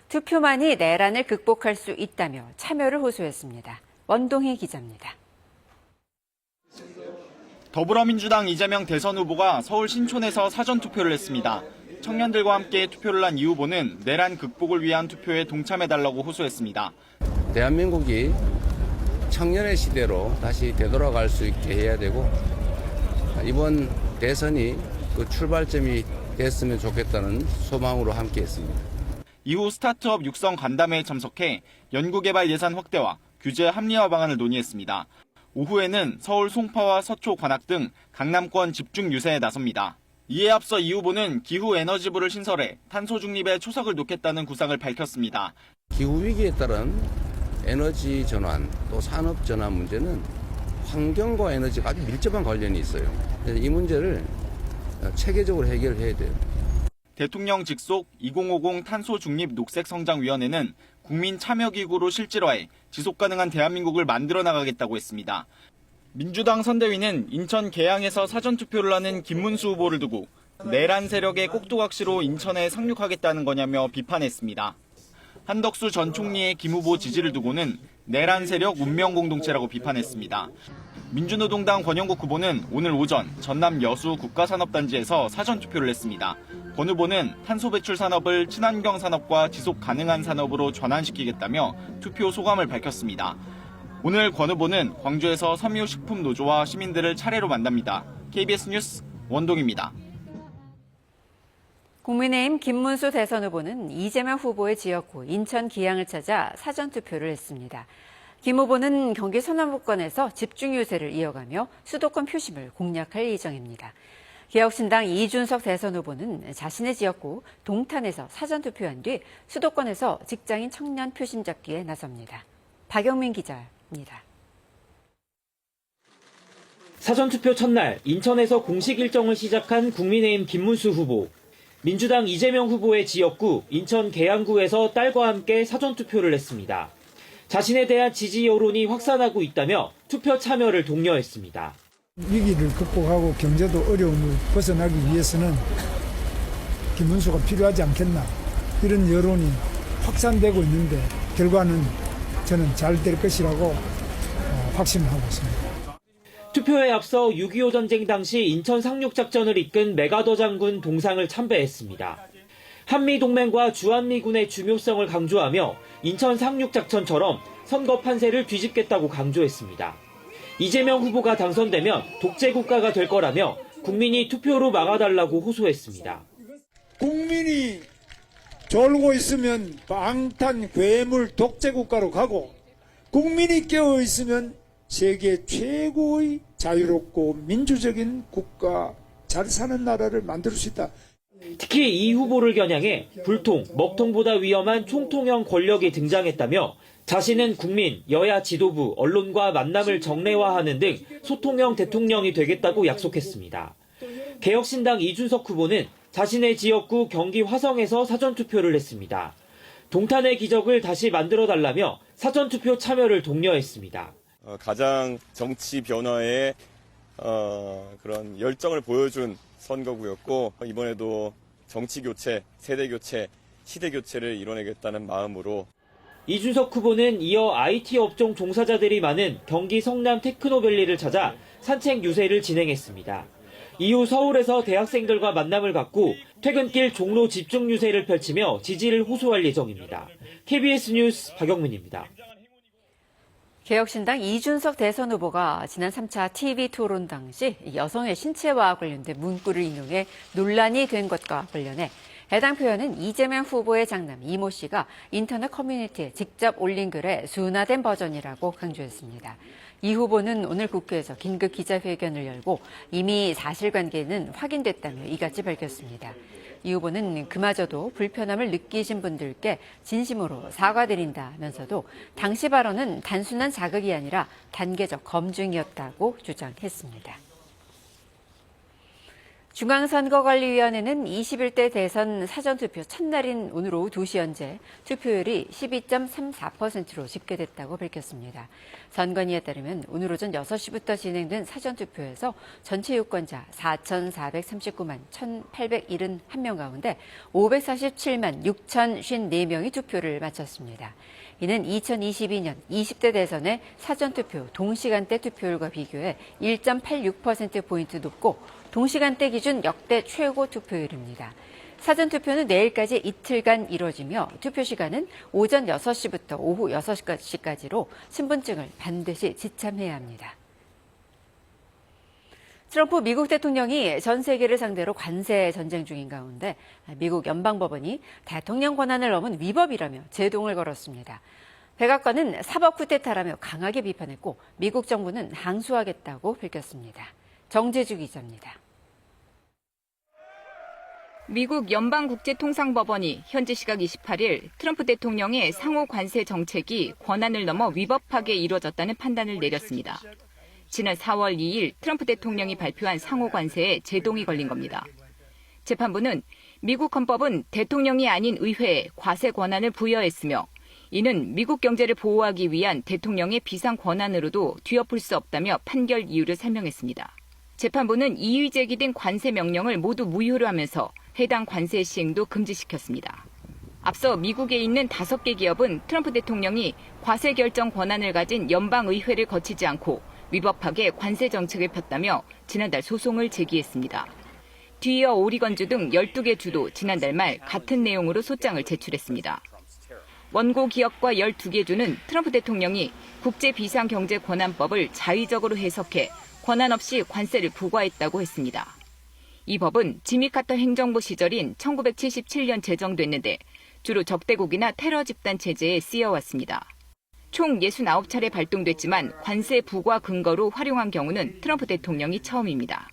투표만이 내란을 극복할 수 있다며 참여를 호소했습니다. 원동희 기자입니다. 더불어민주당 이재명 대선 후보가 서울 신촌에서 사전투표를 했습니다. 청년들과 함께 투표를 한 이 후보는 내란 극복을 위한 투표에 동참해달라고 호소했습니다. 대한민국이 청년의 시대로 다시 되돌아갈 수 있게 해야 되고 이번 대선이 그 출발점이 됐으면 좋겠다는 소망으로 함께했습니다. 이후 스타트업 육성 간담회에 참석해 연구개발 예산 확대와 규제 합리화 방안을 논의했습니다. 오후에는 서울 송파와 서초 관악 등 강남권 집중 유세에 나섭니다. 이에 앞서 이 후보는 기후에너지부를 신설해 탄소 중립에 초석을 놓겠다는 구상을 밝혔습니다. 기후위기에 따른 에너지 전환 또 산업 전환 문제는 환경과 에너지가 아주 밀접한 관련이 있어요. 이 문제를 체계적으로 해결해야 돼요. 대통령 직속 2050 탄소 중립 녹색성장위원회는 국민 참여기구로 실질화해 지속가능한 대한민국을 만들어 나가겠다고 했습니다. 민주당 선대위는 인천 계양에서 사전투표를 하는 김문수 후보를 두고 내란 세력의 꼭두각시로 인천에 상륙하겠다는 거냐며 비판했습니다. 한덕수 전 총리의 김 후보 지지를 두고는 내란 세력 운명공동체라고 비판했습니다. 민주노동당 권영국 후보는 오늘 오전 전남 여수 국가산업단지에서 사전투표를 했습니다. 권 후보는 탄소 배출 산업을 친환경 산업과 지속 가능한 산업으로 전환시키겠다며 투표 소감을 밝혔습니다. 오늘 권 후보는 광주에서 섬유식품노조와 시민들을 차례로 만납니다. KBS 뉴스 원동입니다. 국민의힘 김문수 대선 후보는 이재명 후보의 지역구 인천 기양을 찾아 사전투표를 했습니다. 김 후보는 경기 서남부권에서 집중 유세를 이어가며 수도권 표심을 공략할 예정입니다. 개혁신당 이준석 대선 후보는 자신의 지역구 동탄에서 사전투표한 뒤 수도권에서 직장인 청년 표심 잡기에 나섭니다. 박영민 기자입니다. 사전투표 첫날 인천에서 공식 일정을 시작한 국민의힘 김문수 후보. 민주당 이재명 후보의 지역구 인천 계양구에서 딸과 함께 사전투표를 했습니다. 자신에 대한 지지 여론이 확산하고 있다며 투표 참여를 독려했습니다. 위기를 극복하고 경제도 어려움을 벗어나기 위해서는 김문수가 필요하지 않겠나 이런 여론이 확산되고 있는데 결과는 저는 잘 될 것이라고 확신을 하고 있습니다. 투표에 앞서 6.25 전쟁 당시 인천 상륙작전을 이끈 메가더 장군 동상을 참배했습니다. 한미동맹과 주한미군의 중요성을 강조하며 인천 상륙작전처럼 선거 판세를 뒤집겠다고 강조했습니다. 이재명 후보가 당선되면 독재국가가 될 거라며 국민이 투표로 막아달라고 호소했습니다. 국민이 졸고 있으면 방탄 괴물 독재국가로 가고 국민이 깨어 있으면 세계 최고의 자유롭고 민주적인 국가, 잘 사는 나라를 만들 수 있다. 특히 이 후보를 겨냥해 불통, 먹통보다 위험한 총통형 권력이 등장했다며 자신은 국민, 여야 지도부, 언론과 만남을 정례화하는 등 소통형 대통령이 되겠다고 약속했습니다. 개혁신당 이준석 후보는 자신의 지역구 경기 화성에서 사전투표를 했습니다. 동탄의 기적을 다시 만들어달라며 사전투표 참여를 독려했습니다. 가장 정치 변화에 그런 열정을 보여준 선거구였고 이번에도 정치 교체, 세대 교체, 시대 교체를 이뤄내겠다는 마음으로 이준석 후보는 이어 IT 업종 종사자들이 많은 경기 성남 테크노밸리를 찾아 산책 유세를 진행했습니다. 이후 서울에서 대학생들과 만남을 갖고 퇴근길 종로 집중 유세를 펼치며 지지를 호소할 예정입니다. KBS 뉴스 박영민입니다. 개혁신당 이준석 대선 후보가 지난 3차 TV 토론 당시 여성의 신체와 관련된 문구를 인용해 논란이 된 것과 관련해 해당 표현은 이재명 후보의 장남 이모 씨가 인터넷 커뮤니티에 직접 올린 글의 순화된 버전이라고 강조했습니다. 이 후보는 오늘 국회에서 긴급 기자회견을 열고 이미 사실관계는 확인됐다며 이같이 밝혔습니다. 이 후보는 그마저도 불편함을 느끼신 분들께 진심으로 사과드린다면서도 당시 발언은 단순한 자극이 아니라 단계적 검증이었다고 주장했습니다. 중앙선거관리위원회는 21대 대선 사전투표 첫날인 오늘 오후 2시 현재 투표율이 12.34%로 집계됐다고 밝혔습니다. 선관위에 따르면 오늘 오전 6시부터 진행된 사전투표에서 전체 유권자 4,439만 1,871명 가운데 547만 6,054명이 투표를 마쳤습니다. 이는 2022년 20대 대선의 사전투표 동시간대 투표율과 비교해 1.86%포인트 높고 동시간대 기준 역대 최고 투표율입니다. 사전투표는 내일까지 이틀간 이뤄지며 투표 시간은 오전 6시부터 오후 6시까지로 신분증을 반드시 지참해야 합니다. 트럼프 미국 대통령이 전 세계를 상대로 관세 전쟁 중인 가운데 미국 연방법원이 대통령 권한을 넘은 위법이라며 제동을 걸었습니다. 백악관은 사법 쿠데타라며 강하게 비판했고 미국 정부는 항소하겠다고 밝혔습니다. 정재주 기자입니다. 미국 연방국제통상법원이 현지 시각 28일 트럼프 대통령의 상호 관세 정책이 권한을 넘어 위법하게 이뤄졌다는 판단을 내렸습니다. 지난 4월 2일 트럼프 대통령이 발표한 상호 관세에 제동이 걸린 겁니다. 재판부는 미국 헌법은 대통령이 아닌 의회에 과세 권한을 부여했으며 이는 미국 경제를 보호하기 위한 대통령의 비상 권한으로도 뒤엎을 수 없다며 판결 이유를 설명했습니다. 재판부는 이의 제기된 관세 명령을 모두 무효로 하면서 해당 관세 시행도 금지시켰습니다. 앞서 미국에 있는 5개 기업은 트럼프 대통령이 과세 결정 권한을 가진 연방의회를 거치지 않고 위법하게 관세 정책을 폈다며 지난달 소송을 제기했습니다. 뒤이어 오리건주 등 12개 주도 지난달 말 같은 내용으로 소장을 제출했습니다. 원고 기업과 12개 주는 트럼프 대통령이 국제비상경제권한법을 자의적으로 해석해 권한 없이 관세를 부과했다고 했습니다. 이 법은 지미 카터 행정부 시절인 1977년 제정됐는데 주로 적대국이나 테러 집단 체제에 쓰여왔습니다. 총 69차례 발동됐지만 관세 부과 근거로 활용한 경우는 트럼프 대통령이 처음입니다.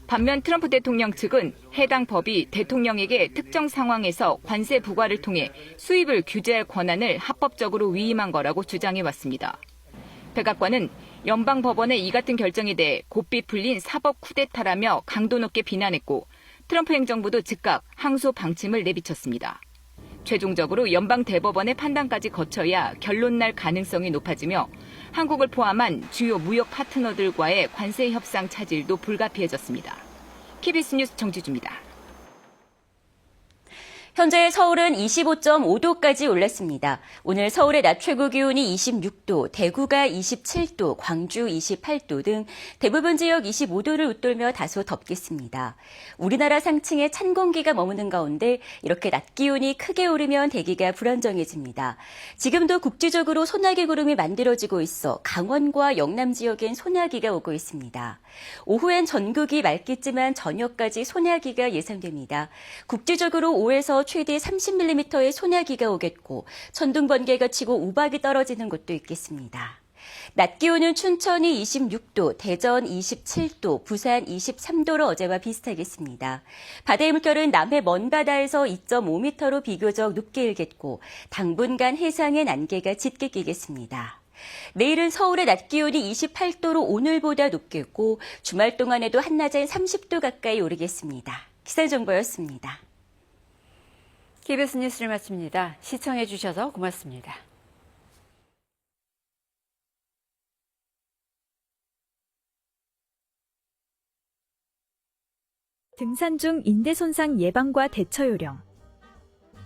반면 트럼프 대통령 측은 해당 법이 대통령에게 특정 상황에서 관세 부과를 통해 수입을 규제할 권한을 합법적으로 위임한 거라고 주장해왔습니다. 백악관은 연방법원의 이 같은 결정에 대해 곱비 풀린 사법 쿠데타라며 강도 높게 비난했고 트럼프 행정부도 즉각 항소 방침을 내비쳤습니다. 최종적으로 연방대법원의 판단까지 거쳐야 결론 날 가능성이 높아지며 한국을 포함한 주요 무역 파트너들과의 관세 협상 차질도 불가피해졌습니다. KBS 뉴스 정지주입니다. 현재 서울은 25.5도까지 올랐습니다. 오늘 서울의 낮 최고 기온이 26도, 대구가 27도, 광주 28도 등 대부분 지역 25도를 웃돌며 다소 덥겠습니다. 우리나라 상층에 찬 공기가 머무는 가운데 이렇게 낮 기온이 크게 오르면 대기가 불안정해집니다. 지금도 국지적으로 소나기 구름이 만들어지고 있어 강원과 영남 지역엔 소나기가 오고 있습니다. 오후엔 전국이 맑겠지만 저녁까지 소나기가 예상됩니다. 국지적으로 5에서 최대 30mm의 소나기가 오겠고 천둥 번개가 치고 우박이 떨어지는 곳도 있겠습니다. 낮 기온은 춘천이 26도, 대전 27도, 부산 23도로 어제와 비슷하겠습니다. 바다의 물결은 남해 먼바다에서 2.5m로 비교적 높게 일겠고 당분간 해상엔 안개가 짙게 끼겠습니다. 내일은 서울의 낮 기온이 28도로 오늘보다 높겠고 주말 동안에도 한낮엔 30도 가까이 오르겠습니다. 기상정보였습니다. KBS 뉴스를 마칩니다. 시청해 주셔서 고맙습니다. 등산 중 인대 손상 예방과 대처 요령.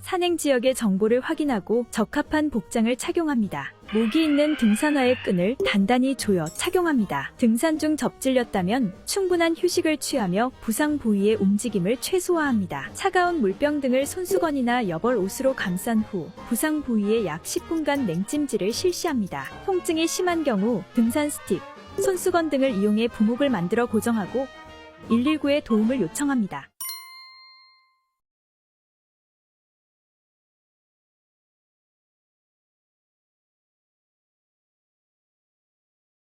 산행 지역의 정보를 확인하고 적합한 복장을 착용합니다. 목이 있는 등산화의 끈을 단단히 조여 착용합니다. 등산 중 접질렸다면 충분한 휴식을 취하며 부상 부위의 움직임을 최소화합니다. 차가운 물병 등을 손수건이나 여벌 옷으로 감싼 후 부상 부위에 약 10분간 냉찜질을 실시합니다. 통증이 심한 경우 등산 스틱, 손수건 등을 이용해 부목을 만들어 고정하고 119에 도움을 요청합니다.